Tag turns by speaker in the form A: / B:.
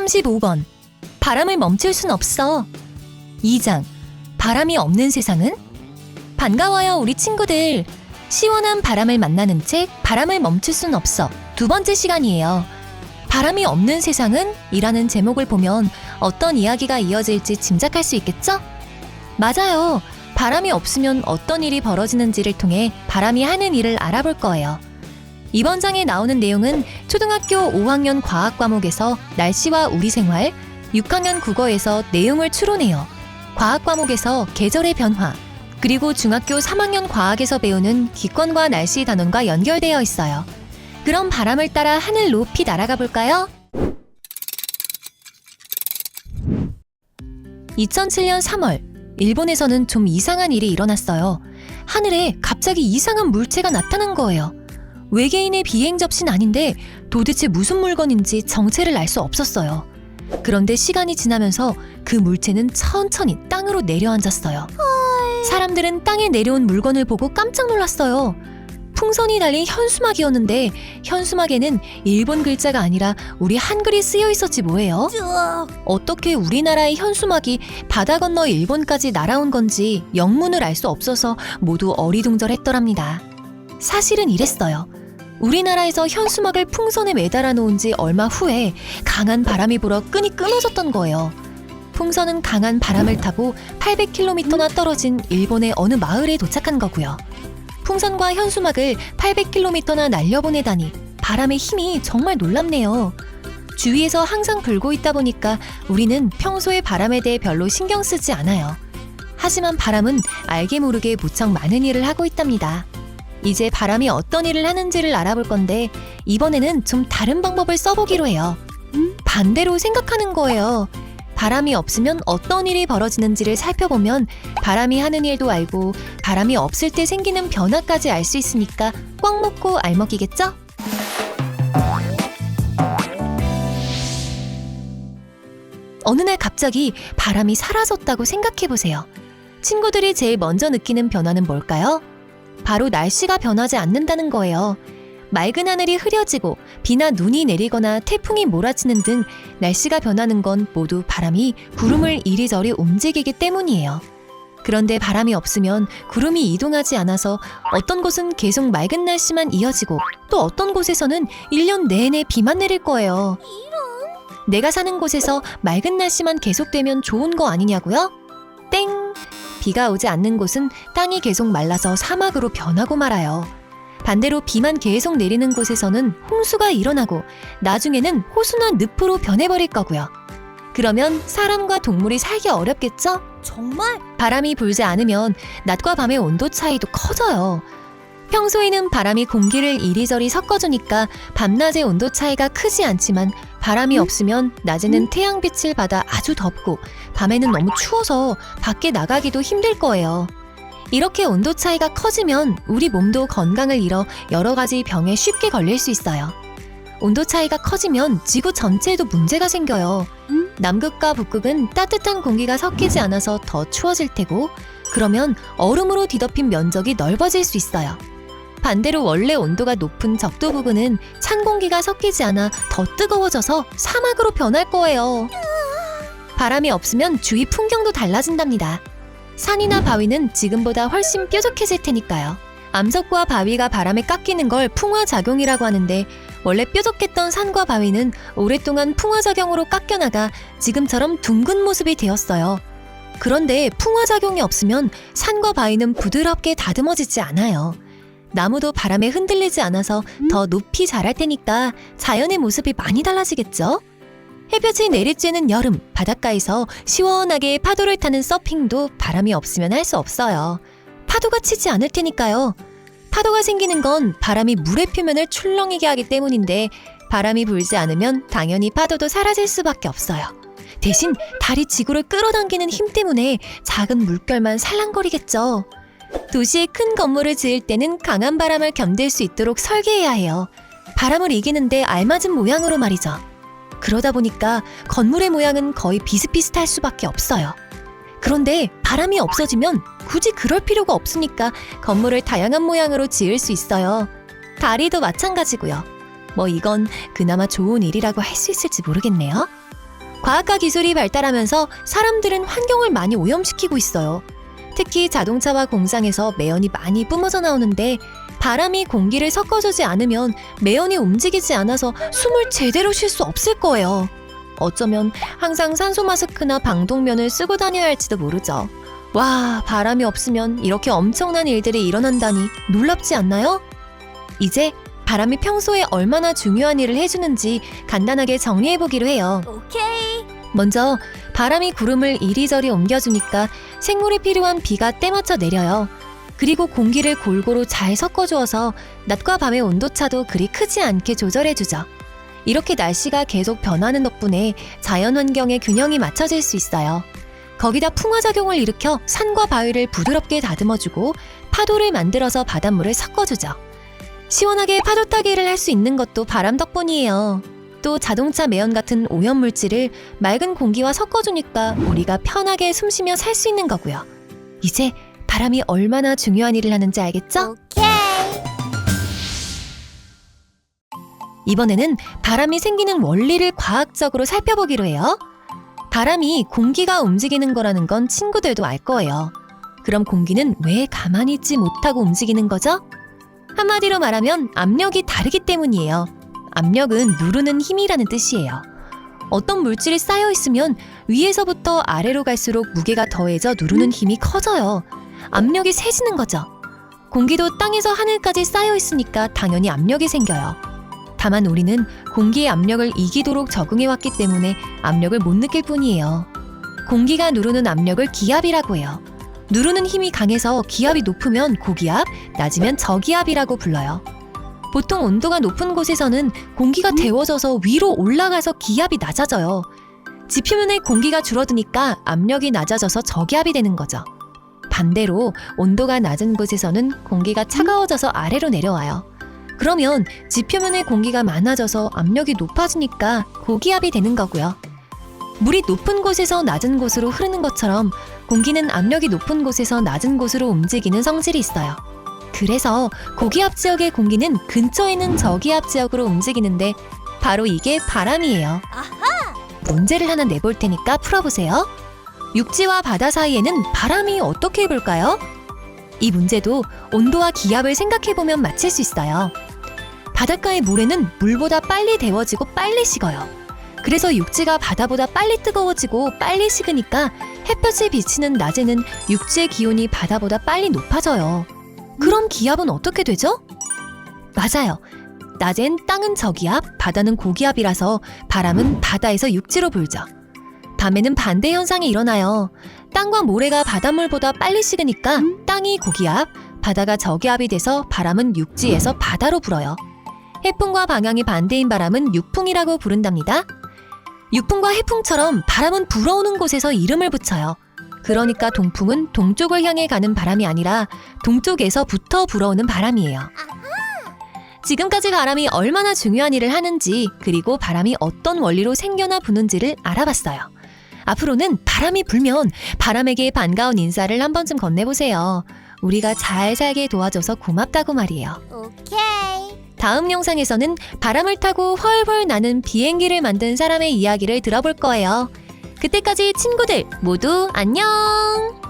A: 35번. 바람을 멈출 순 없어. 2장. 바람이 없는 세상은? 반가워요, 우리 친구들. 시원한 바람을 만나는 책 바람을 멈출 순 없어 두 번째 시간이에요. 바람이 없는 세상은? 이라는 제목을 보면 어떤 이야기가 이어질지 짐작할 수 있겠죠? 맞아요. 바람이 없으면 어떤 일이 벌어지는지를 통해 바람이 하는 일을 알아볼 거예요. 이번 장에 나오는 내용은 초등학교 5학년 과학 과목에서 날씨와 우리 생활, 6학년 국어에서 내용을 추론해요. 과학 과목에서 계절의 변화, 그리고 중학교 3학년 과학에서 배우는 기권과 날씨 단원과 연결되어 있어요. 그럼 바람을 따라 하늘 높이 날아가 볼까요? 2007년 3월, 일본에서는 좀 이상한 일이 일어났어요. 하늘에 갑자기 이상한 물체가 나타난 거예요. 외계인의 비행 접시는 아닌데 도대체 무슨 물건인지 정체를 알 수 없었어요. 그런데 시간이 지나면서 그 물체는 천천히 땅으로 내려앉았어요. 사람들은 땅에 내려온 물건을 보고 깜짝 놀랐어요. 풍선이 달린 현수막이었는데 현수막에는 일본 글자가 아니라 우리 한글이 쓰여 있었지 뭐예요? 어떻게 우리나라의 현수막이 바다 건너 일본까지 날아온 건지 영문을 알 수 없어서 모두 어리둥절했더랍니다. 사실은 이랬어요. 우리나라에서 현수막을 풍선에 매달아 놓은 지 얼마 후에 강한 바람이 불어 끈이 끊어졌던 거예요. 풍선은 강한 바람을 타고 800km나 떨어진 일본의 어느 마을에 도착한 거고요. 풍선과 현수막을 800km나 날려보내다니 바람의 힘이 정말 놀랍네요. 주위에서 항상 불고 있다 보니까 우리는 평소에 바람에 대해 별로 신경 쓰지 않아요. 하지만 바람은 알게 모르게 무척 많은 일을 하고 있답니다. 이제 바람이 어떤 일을 하는지를 알아볼 건데 이번에는 좀 다른 방법을 써보기로 해요. 반대로 생각하는 거예요. 바람이 없으면 어떤 일이 벌어지는지를 살펴보면 바람이 하는 일도 알고 바람이 없을 때 생기는 변화까지 알 수 있으니까 꽉 먹고 알먹이겠죠? 어느 날 갑자기 바람이 사라졌다고 생각해보세요. 친구들이 제일 먼저 느끼는 변화는 뭘까요? 바로 날씨가 변하지 않는다는 거예요. 맑은 하늘이 흐려지고 비나 눈이 내리거나 태풍이 몰아치는 등 날씨가 변하는 건 모두 바람이 구름을 이리저리 움직이기 때문이에요. 그런데 바람이 없으면 구름이 이동하지 않아서 어떤 곳은 계속 맑은 날씨만 이어지고 또 어떤 곳에서는 1년 내내 비만 내릴 거예요. 내가 사는 곳에서 맑은 날씨만 계속되면 좋은 거 아니냐고요? 땡! 비가 오지 않는 곳은 땅이 계속 말라서 사막으로 변하고 말아요. 반대로 비만 계속 내리는 곳에서는 홍수가 일어나고 나중에는 호수나 늪으로 변해버릴 거고요. 그러면 사람과 동물이 살기 어렵겠죠?
B: 정말?
A: 바람이 불지 않으면 낮과 밤의 온도 차이도 커져요. 평소에는 바람이 공기를 이리저리 섞어주니까 밤낮의 온도 차이가 크지 않지만 바람이 없으면 낮에는 태양빛을 받아 아주 덥고 밤에는 너무 추워서 밖에 나가기도 힘들 거예요. 이렇게 온도 차이가 커지면 우리 몸도 건강을 잃어 여러 가지 병에 쉽게 걸릴 수 있어요. 온도 차이가 커지면 지구 전체에도 문제가 생겨요. 남극과 북극은 따뜻한 공기가 섞이지 않아서 더 추워질 테고 그러면 얼음으로 뒤덮인 면적이 넓어질 수 있어요. 반대로 원래 온도가 높은 적도 부근은 찬 공기가 섞이지 않아 더 뜨거워져서 사막으로 변할 거예요. 바람이 없으면 주위 풍경도 달라진답니다. 산이나 바위는 지금보다 훨씬 뾰족해질 테니까요. 암석과 바위가 바람에 깎이는 걸 풍화작용이라고 하는데 원래 뾰족했던 산과 바위는 오랫동안 풍화작용으로 깎여나가 지금처럼 둥근 모습이 되었어요. 그런데 풍화작용이 없으면 산과 바위는 부드럽게 다듬어지지 않아요. 나무도 바람에 흔들리지 않아서 더 높이 자랄 테니까 자연의 모습이 많이 달라지겠죠? 햇볕이 내리쬐는 여름, 바닷가에서 시원하게 파도를 타는 서핑도 바람이 없으면 할 수 없어요. 파도가 치지 않을 테니까요. 파도가 생기는 건 바람이 물의 표면을 출렁이게 하기 때문인데 바람이 불지 않으면 당연히 파도도 사라질 수밖에 없어요. 대신 달이 지구를 끌어당기는 힘 때문에 작은 물결만 살랑거리겠죠. 도시에 큰 건물을 지을 때는 강한 바람을 견딜 수 있도록 설계해야 해요. 바람을 이기는데 알맞은 모양으로 말이죠. 그러다 보니까 건물의 모양은 거의 비슷비슷할 수밖에 없어요. 그런데 바람이 없어지면 굳이 그럴 필요가 없으니까 건물을 다양한 모양으로 지을 수 있어요. 다리도 마찬가지고요. 뭐 이건 그나마 좋은 일이라고 할 수 있을지 모르겠네요. 과학과 기술이 발달하면서 사람들은 환경을 많이 오염시키고 있어요. 특히 자동차와 공장에서 매연이 많이 뿜어져 나오는데 바람이 공기를 섞어주지 않으면 매연이 움직이지 않아서 숨을 제대로 쉴 수 없을 거예요. 어쩌면 항상 산소 마스크나 방독면을 쓰고 다녀야 할지도 모르죠. 와, 바람이 없으면 이렇게 엄청난 일들이 일어난다니 놀랍지 않나요? 이제 바람이 평소에 얼마나 중요한 일을 해주는지 간단하게 정리해보기로 해요.
B: 오케이.
A: 먼저 바람이 구름을 이리저리 옮겨주니까 생물이 필요한 비가 때맞춰 내려요. 그리고 공기를 골고루 잘 섞어주어서 낮과 밤의 온도차도 그리 크지 않게 조절해주죠. 이렇게 날씨가 계속 변하는 덕분에 자연환경의 균형이 맞춰질 수 있어요. 거기다 풍화작용을 일으켜 산과 바위를 부드럽게 다듬어주고 파도를 만들어서 바닷물을 섞어주죠. 시원하게 파도 타기를 할 수 있는 것도 바람 덕분이에요. 또 자동차 매연 같은 오염물질을 맑은 공기와 섞어주니까 우리가 편하게 숨쉬며 살 수 있는 거고요. 이제 바람이 얼마나 중요한 일을 하는지 알겠죠?
B: 오케이.
A: 이번에는 바람이 생기는 원리를 과학적으로 살펴보기로 해요. 바람이 공기가 움직이는 거라는 건 친구들도 알 거예요. 그럼 공기는 왜 가만히 있지 못하고 움직이는 거죠? 한마디로 말하면 압력이 다르기 때문이에요. 압력은 누르는 힘이라는 뜻이에요. 어떤 물질이 쌓여 있으면 위에서부터 아래로 갈수록 무게가 더해져 누르는 힘이 커져요. 압력이 세지는 거죠. 공기도 땅에서 하늘까지 쌓여 있으니까 당연히 압력이 생겨요. 다만 우리는 공기의 압력을 이기도록 적응해왔기 때문에 압력을 못 느낄 뿐이에요. 공기가 누르는 압력을 기압이라고 해요. 누르는 힘이 강해서 기압이 높으면 고기압, 낮으면 저기압이라고 불러요. 보통 온도가 높은 곳에서는 공기가 데워져서 위로 올라가서 기압이 낮아져요. 지표면에 공기가 줄어드니까 압력이 낮아져서 저기압이 되는 거죠. 반대로 온도가 낮은 곳에서는 공기가 차가워져서 아래로 내려와요. 그러면 지표면에 공기가 많아져서 압력이 높아지니까 고기압이 되는 거고요. 물이 높은 곳에서 낮은 곳으로 흐르는 것처럼 공기는 압력이 높은 곳에서 낮은 곳으로 움직이는 성질이 있어요. 그래서 고기압 지역의 공기는 근처에 있는 저기압 지역으로 움직이는데 바로 이게 바람이에요. 문제를 하나 내볼 테니까 풀어보세요. 육지와 바다 사이에는 바람이 어떻게 불까요? 이 문제도 온도와 기압을 생각해보면 맞힐 수 있어요. 바닷가의 모래는 물보다 빨리 데워지고 빨리 식어요. 그래서 육지가 바다보다 빨리 뜨거워지고 빨리 식으니까 햇볕이 비치는 낮에는 육지의 기온이 바다보다 빨리 높아져요. 그럼 기압은 어떻게 되죠? 맞아요. 낮엔 땅은 저기압, 바다는 고기압이라서 바람은 바다에서 육지로 불죠. 밤에는 반대 현상이 일어나요. 땅과 모래가 바닷물보다 빨리 식으니까 땅이 고기압, 바다가 저기압이 돼서 바람은 육지에서 바다로 불어요. 해풍과 방향이 반대인 바람은 육풍이라고 부른답니다. 육풍과 해풍처럼 바람은 불어오는 곳에서 이름을 붙여요. 그러니까 동풍은 동쪽을 향해 가는 바람이 아니라 동쪽에서부터 불어오는 바람이에요. 지금까지 바람이 얼마나 중요한 일을 하는지, 그리고 바람이 어떤 원리로 생겨나 부는지를 알아봤어요. 앞으로는 바람이 불면 바람에게 반가운 인사를 한 번쯤 건네보세요. 우리가 잘 살게 도와줘서 고맙다고 말이에요.
B: 오케이.
A: 다음 영상에서는 바람을 타고 훨훨 나는 비행기를 만든 사람의 이야기를 들어볼 거예요. 그때까지 친구들 모두 안녕!